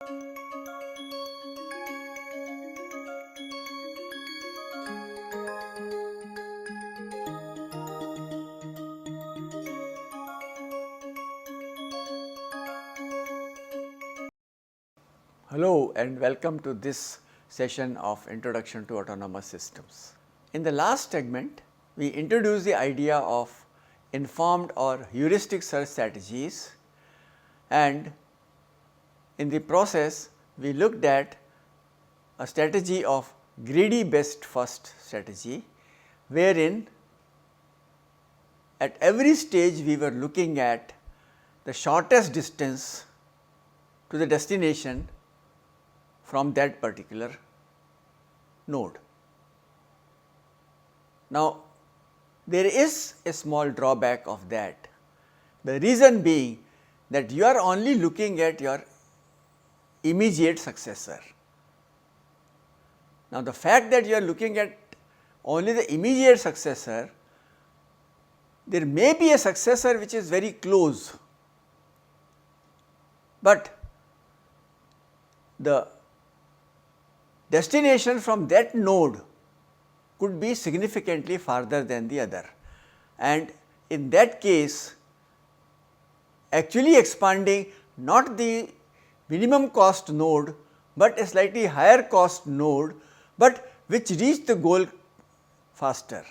Hello and welcome to this session of Introduction to Autonomous Systems. In the last segment, we introduced the idea of informed or heuristic search strategies, and in the process we looked at a strategy of greedy best first strategy, wherein at every stage we were looking at the shortest distance to the destination from that particular node. Now, there is a small drawback of that, the reason being that you are only looking at your immediate successor. Now, the fact that you are looking at only the immediate successor, there may be a successor which is very close, but the destination from that node could be significantly farther than the other, and in that case actually expanding not the minimum cost node, but a slightly higher cost node, but which reached the goal faster.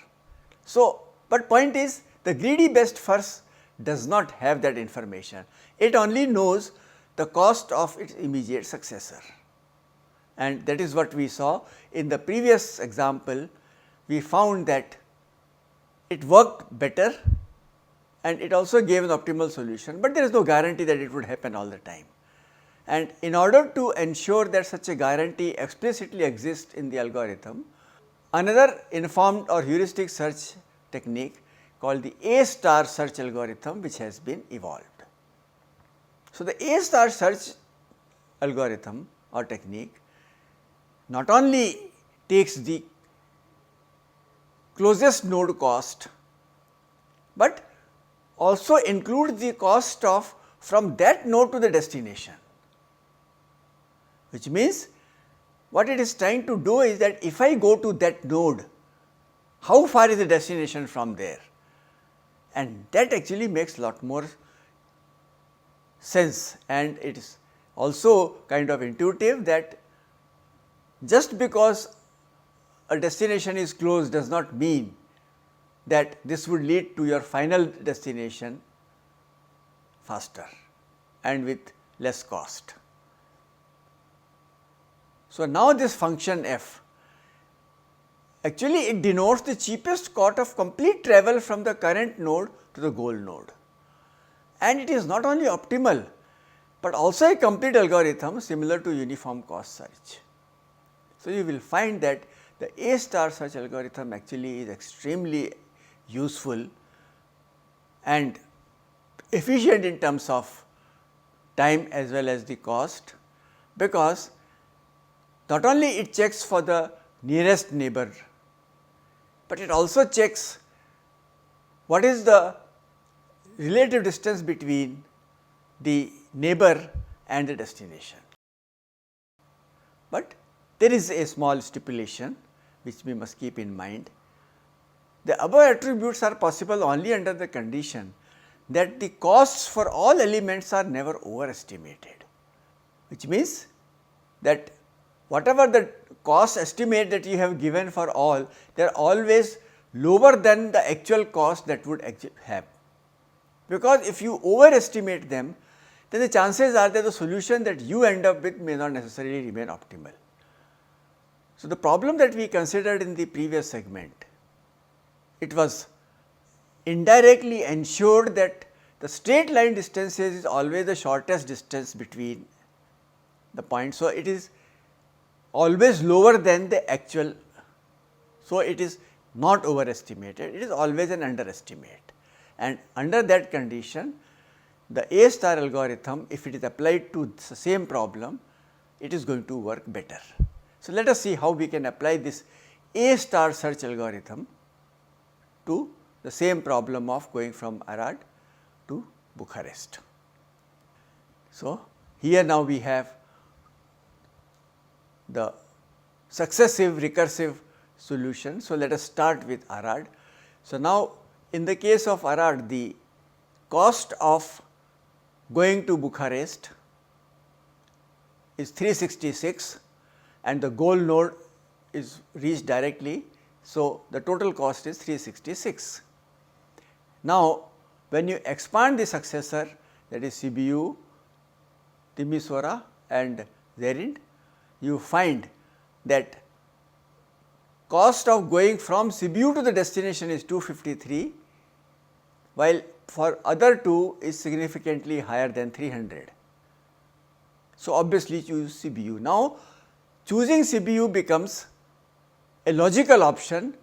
So, but point is the greedy best first does not have that information, it only knows the cost of its immediate successor. And that is what we saw in the previous example. We found that it worked better and it also gave an optimal solution, but there is no guarantee that it would happen all the time. And in order to ensure that such a guarantee explicitly exists in the algorithm, another informed or heuristic search technique called the A star search algorithm, which has been evolved. So, the A star search algorithm or technique not only takes the closest node cost, but also includes the cost of from that node to the destination, which means what it is trying to do is that if I go to that node, how far is the destination from there, and that actually makes lot more sense, and it is also kind of intuitive that just because a destination is close does not mean that this would lead to your final destination faster and with less cost. So, now this function f actually it denotes the cheapest cost of complete travel from the current node to the goal node, and it is not only optimal, but also a complete algorithm similar to uniform cost search. So, you will find that the A star search algorithm actually is extremely useful and efficient in terms of time as well as the cost, because not only it checks for the nearest neighbor, but it also checks what is the relative distance between the neighbor and the destination. But there is a small stipulation which we must keep in mind. The above attributes are possible only under the condition that the costs for all elements are never overestimated, which means that whatever the cost estimate that you have given for all, they are always lower than the actual cost that would have, because if you overestimate them, then the chances are that the solution that you end up with may not necessarily remain optimal. So, the problem that we considered in the previous segment, it was indirectly ensured that the straight line distances is always the shortest distance between the points. So, it is always lower than the actual. So, it is not overestimated, it is always an underestimate, and under that condition the A star algorithm, if it is applied to the same problem, it is going to work better. So, let us see how we can apply this A star search algorithm to the same problem of going from Arad to Bucharest. So, here now we have the successive recursive solution. So, let us start with Arad. So, now in the case of Arad, the cost of going to Bucharest is 366 and the goal node is reached directly. So, the total cost is 366. Now, when you expand the successor, that is Sibiu, Timisoara and Zerind, you find that cost of going from Sibiu to the destination is 253, while for other two is significantly higher than 300. So, obviously choose Sibiu. Now, choosing Sibiu becomes a logical option,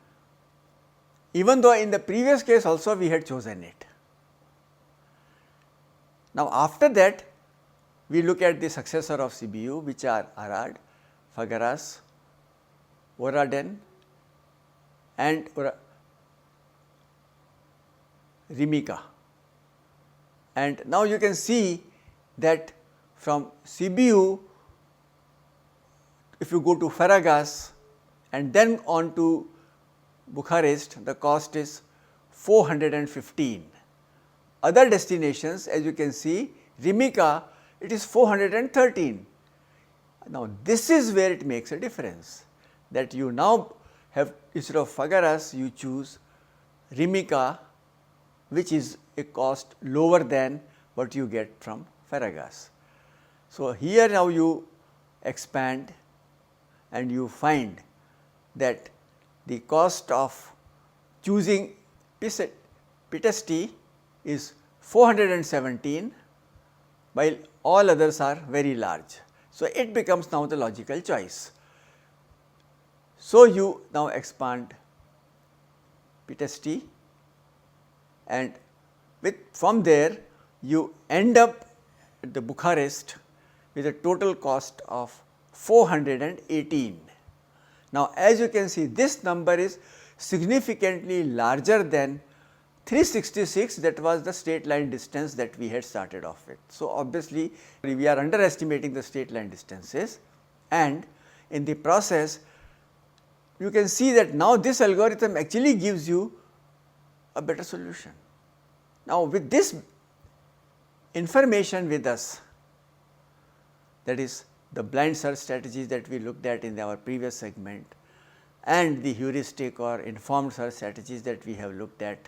even though in the previous case also we had chosen it. Now, after that we look at the successor of Sibiu, which are Arad, Făgăraș, Oradea and Rimica. And now you can see that from Sibiu, if you go to Făgăraș and then on to Bucharest, the cost is 415. Other destinations, as you can see, Rimica, it is 413. Now, this is where it makes a difference, that you now have, instead of Făgăraș, you choose Rimica, which is a cost lower than what you get from Făgăraș. So, here now you expand and you find that the cost of choosing Pitești is 417, while all others are very large. So, it becomes now the logical choice. So, you now expand Pitești and from there you end up at the Bucharest with a total cost of 418. Now, as you can see, this number is significantly larger than 366, that was the straight line distance that we had started off with. So, obviously, we are underestimating the straight line distances, and in the process you can see that now this algorithm actually gives you a better solution. Now, with this information with us, that is the blind search strategies that we looked at in our previous segment and the heuristic or informed search strategies that we have looked at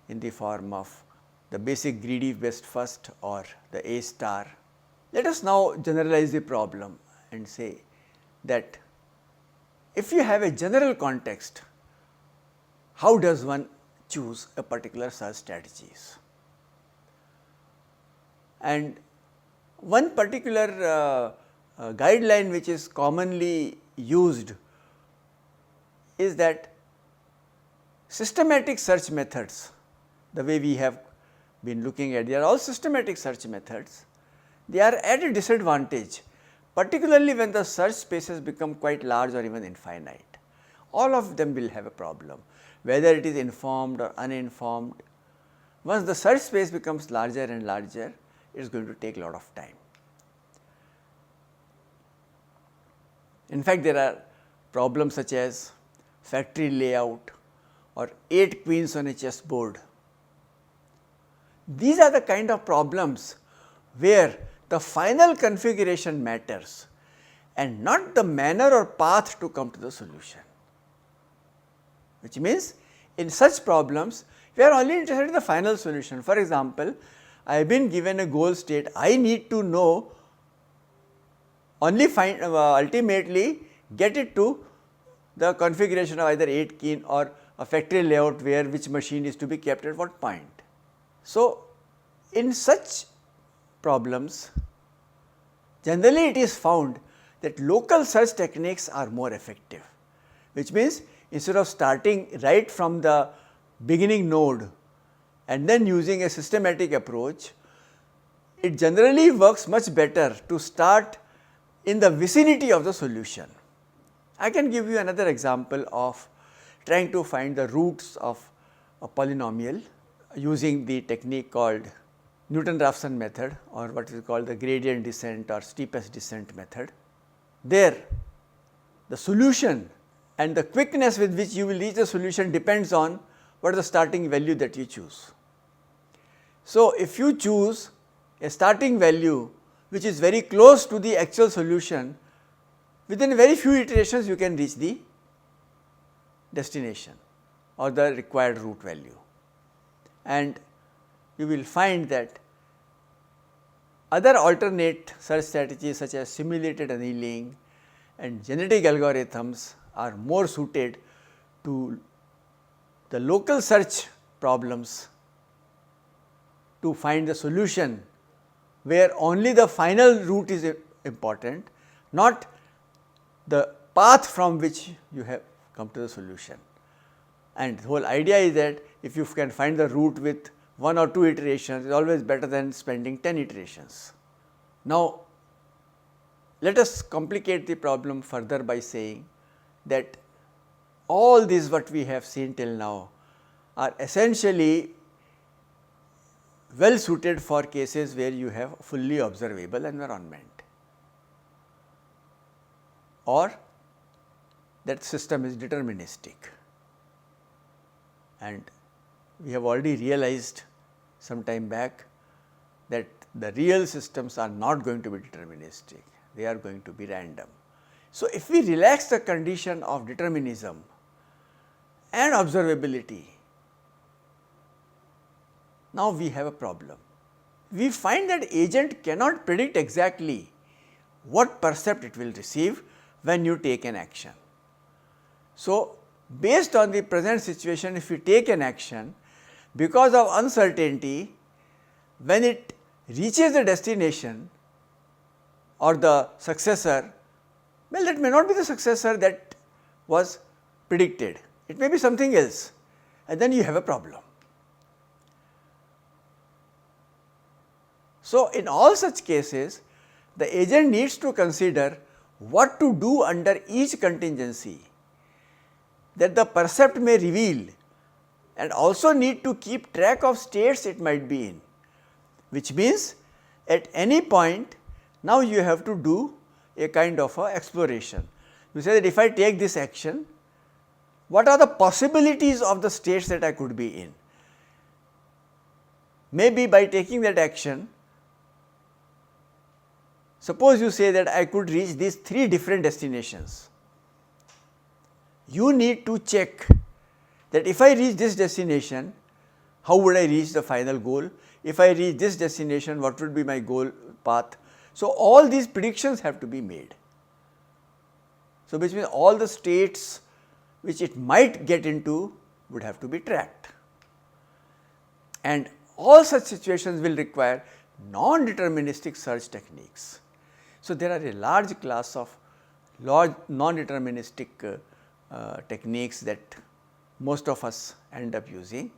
in the form of the basic greedy best first or the A star. Let us now generalize the problem and say that if you have a general context, how does one choose a particular search strategies? And one particular guideline which is commonly used is that systematic search methods, the way we have been looking at, they are all systematic search methods. They are at a disadvantage, particularly when the search spaces become quite large or even infinite. All of them will have a problem, whether it is informed or uninformed. Once the search space becomes larger and larger, it is going to take a lot of time. In fact, there are problems such as factory layout or 8 queens on a chessboard. These are the kind of problems where the final configuration matters and not the manner or path to come to the solution, which means in such problems we are only interested in the final solution. For example, I have been given a goal state, I need to know only ultimately get it to the configuration of either 8 key or a factory layout where which machine is to be kept at what point. So, in such problems generally it is found that local search techniques are more effective, which means instead of starting right from the beginning node and then using a systematic approach, it generally works much better to start in the vicinity of the solution. I can give you another example of trying to find the roots of a polynomial using the technique called Newton-Raphson method, or what is called the gradient descent or steepest descent method. There the solution and the quickness with which you will reach the solution depends on what is the starting value that you choose. So, if you choose a starting value which is very close to the actual solution, within very few iterations you can reach the destination or the required root value. And you will find that other alternate search strategies such as simulated annealing and genetic algorithms are more suited to the local search problems to find the solution where only the final route is important, not the path from which you have come to the solution. And the whole idea is that if you can find the route with 1 or 2 iterations, it is always better than spending 10 iterations. Now, let us complicate the problem further by saying that all these what we have seen till now are essentially well suited for cases where you have fully observable environment or that system is deterministic. And we have already realized some time back that the real systems are not going to be deterministic, they are going to be random. So, if we relax the condition of determinism and observability, now we have a problem. We find that agent cannot predict exactly what percept it will receive when you take an action. So, based on the present situation, if you take an action, because of uncertainty, when it reaches the destination or the successor, well, that may not be the successor that was predicted, it may be something else, and then you have a problem. So, in all such cases, the agent needs to consider what to do under each contingency that the percept may reveal, and also need to keep track of states it might be in, which means at any point now you have to do a kind of a exploration. You say that if I take this action, what are the possibilities of the states that I could be in? Maybe by taking that action, suppose you say that I could reach these 3 different destinations. You need to check that if I reach this destination, how would I reach the final goal? If I reach this destination, what would be my goal path? So, all these predictions have to be made. So, which means all the states which it might get into would have to be tracked. And all such situations will require non-deterministic search techniques. So, there are a large class of non-deterministic techniques that most of us end up using.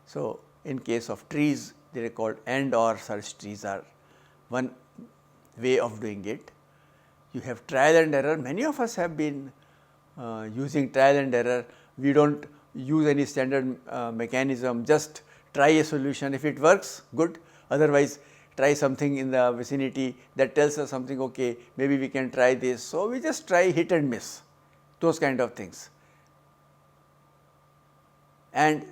So, in case of trees, they are called AND OR search trees are one way of doing it. You have trial and error. Many of us have been using trial and error. We do not use any standard mechanism, just try a solution. If it works, good, otherwise try something in the vicinity that tells us something, okay, maybe we can try this. So, we just try hit and miss, those kind of things. And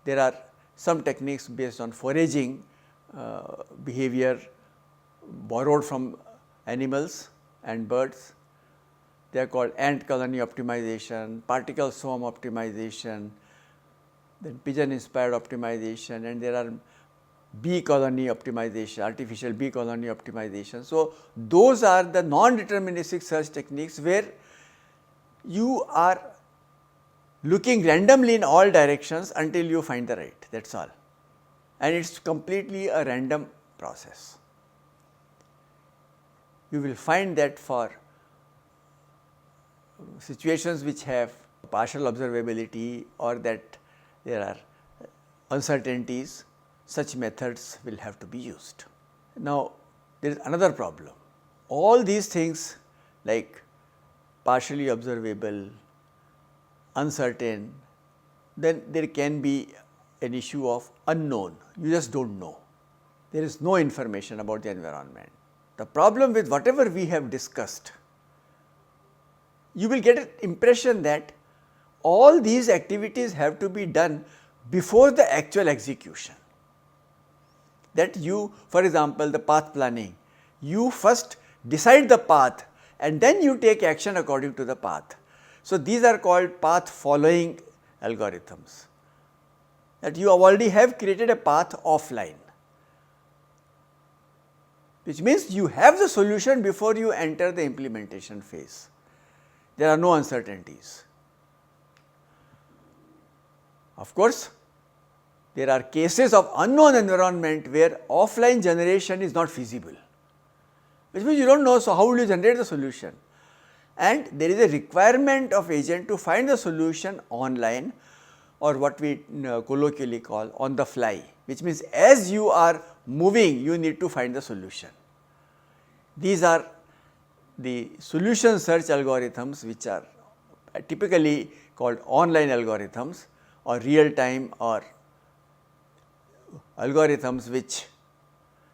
there are some techniques based on foraging behavior borrowed from animals and birds. They are called ant colony optimization, particle swarm optimization, then pigeon inspired optimization, and there are bee colony optimization, artificial bee colony optimization. So, those are the non-deterministic search techniques where you are looking randomly in all directions until you find the right, that is all, and it is completely a random process. You will find that for situations which have partial observability or that there are uncertainties, such methods will have to be used. Now, there is another problem. All these things like partially observable, uncertain, then there can be an issue of unknown, you just do not know. There is no information about the environment. The problem with whatever we have discussed you will get an impression that all these activities have to be done before the actual execution. That you, for example, the path planning, you first decide the path and then you take action according to the path. So, these are called path following algorithms, that you already have created a path offline, which means you have the solution before you enter the implementation phase. There are no uncertainties. Of course, there are cases of unknown environment where offline generation is not feasible, which means you do not know, so how will you generate the solution? And there is a requirement of agent to find the solution online, or what we colloquially call on the fly, which means as you are moving you need to find the solution. These are the solution search algorithms, which are typically called online algorithms or real time or algorithms which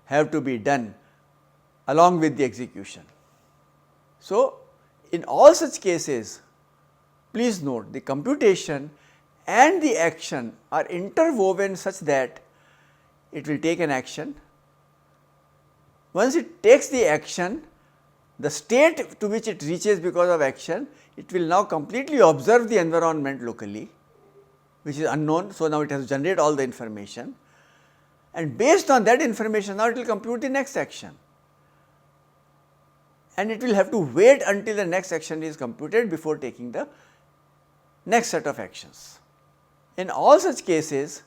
have to be done along with the execution. So, in all such cases, please note the computation and the action are interwoven such that it will take an action. Once it takes the action, the state to which it reaches because of action, it will now completely observe the environment locally, which is unknown. So, now it has to generate all the information, and based on that information now it will compute the next action, and it will have to wait until the next action is computed before taking the next set of actions. In all such cases,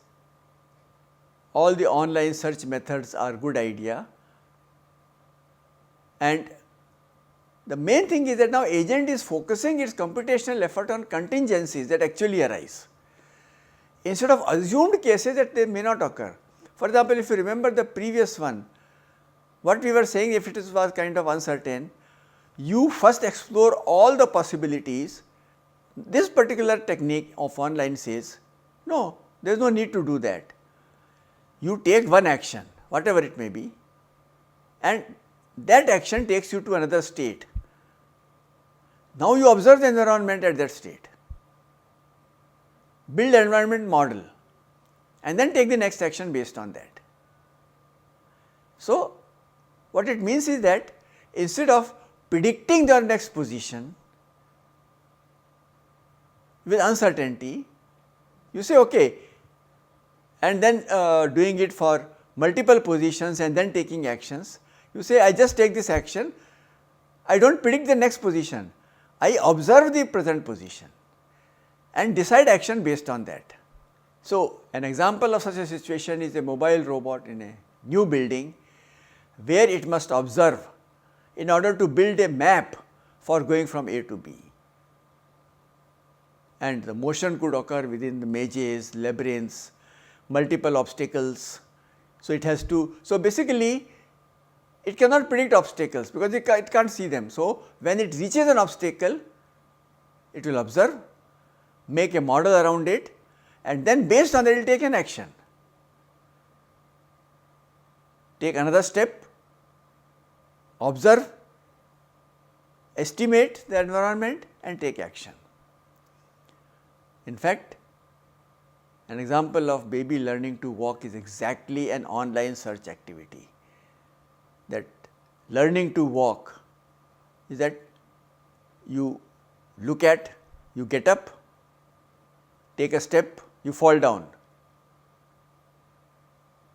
all the online search methods are good idea, and the main thing is that now agent is focusing its computational effort on contingencies that actually arise, instead of assumed cases that they may not occur. For example, if you remember the previous one, what we were saying, if it was kind of uncertain, you first explore all the possibilities. This particular technique of online says, no, there is no need to do that. You take one action, whatever it may be, and that action takes you to another state. Now, you observe the environment at that state, build environment model, and then take the next action based on that. So, what it means is that instead of predicting their next position with uncertainty, you say okay, and then doing it for multiple positions and then taking actions. You say I just take this action, I do not predict the next position, I observe the present position and decide action based on that. So, an example of such a situation is a mobile robot in a new building where it must observe in order to build a map for going from A to B, and the motion could occur within the mazes, labyrinths, multiple obstacles. So, it has to, so basically it cannot predict obstacles because it can't see them. So, when it reaches an obstacle, it will observe, make a model around it, and then based on that it will take an action, take another step, observe, estimate the environment and take action. In fact, an example of baby learning to walk is exactly an online search activity. That learning to walk is that you look at, you get up, take a step, you fall down,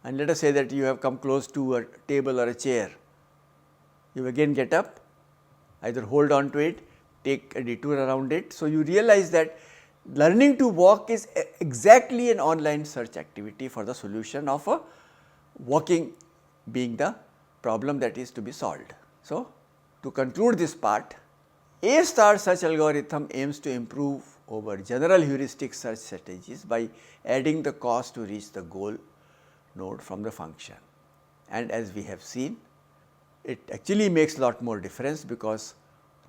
and let us say that you have come close to a table or a chair, you again get up, either hold on to it, take a detour around it. So, you realize that learning to walk is exactly an online search activity for the solution of a walking being the problem that is to be solved. So, to conclude this part, A star search algorithm aims to improve over general heuristic search strategies by adding the cost to reach the goal node from the function. And as we have seen, it actually makes a lot more difference, because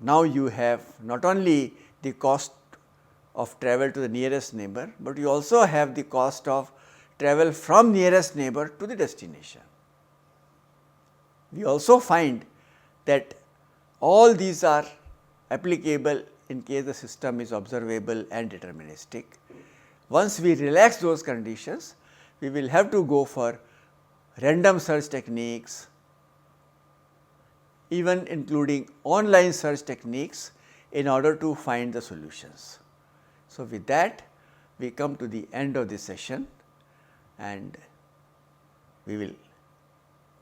now you have not only the cost of travel to the nearest neighbor, but you also have the cost of travel from nearest neighbor to the destination. We also find that all these are applicable in case the system is observable and deterministic. Once we relax those conditions, we will have to go for random search techniques, even including online search techniques in order to find the solutions. So, with that we come to the end of this session, and we will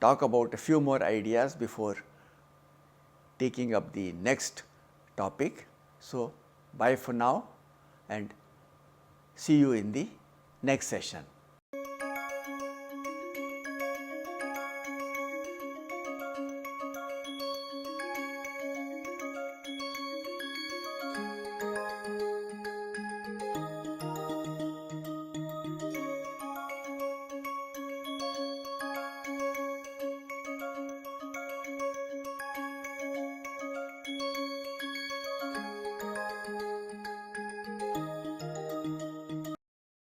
talk about a few more ideas before taking up the next topic. So, bye for now and see you in the next session.